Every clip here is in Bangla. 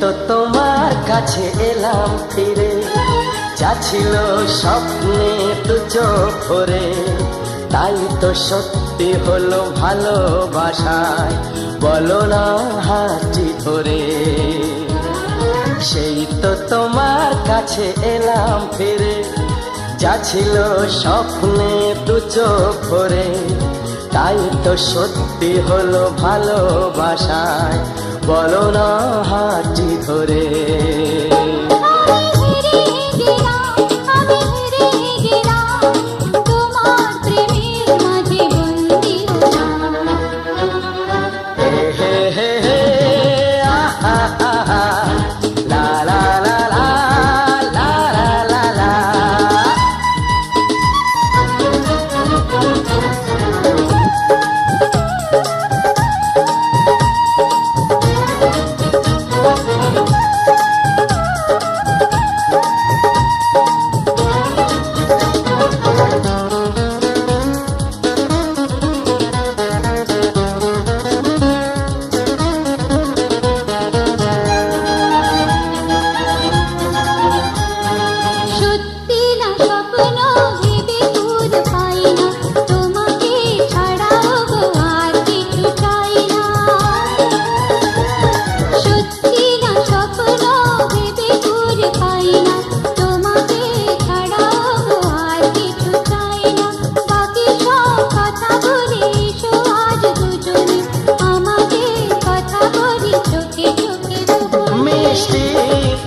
তো তোমার কাছে এলাম ফিরে, যা ছিল স্বপ্নে দু চোখ ভরে, তাই তো সত্যি হলো ভালোবাসায়, বলো না হাতটি ধরে। সেই তো তোমার কাছে এলাম ফিরে, যা ছিল স্বপ্নে দু চোখ ভরে, তাই তো সত্যি হলো ভালোবাসায়, বলো না হাতটি ধরে।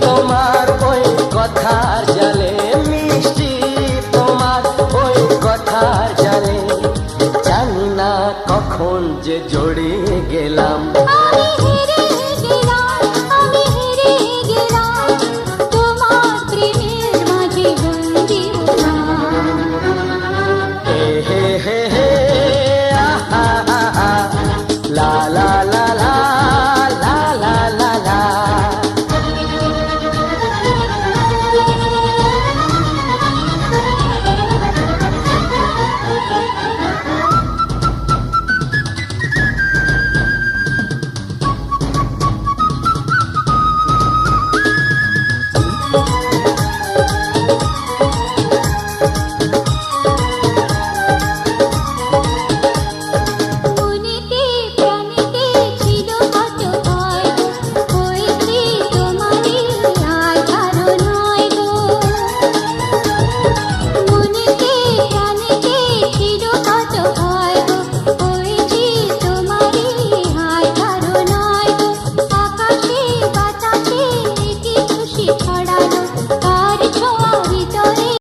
তোমার ওই কথা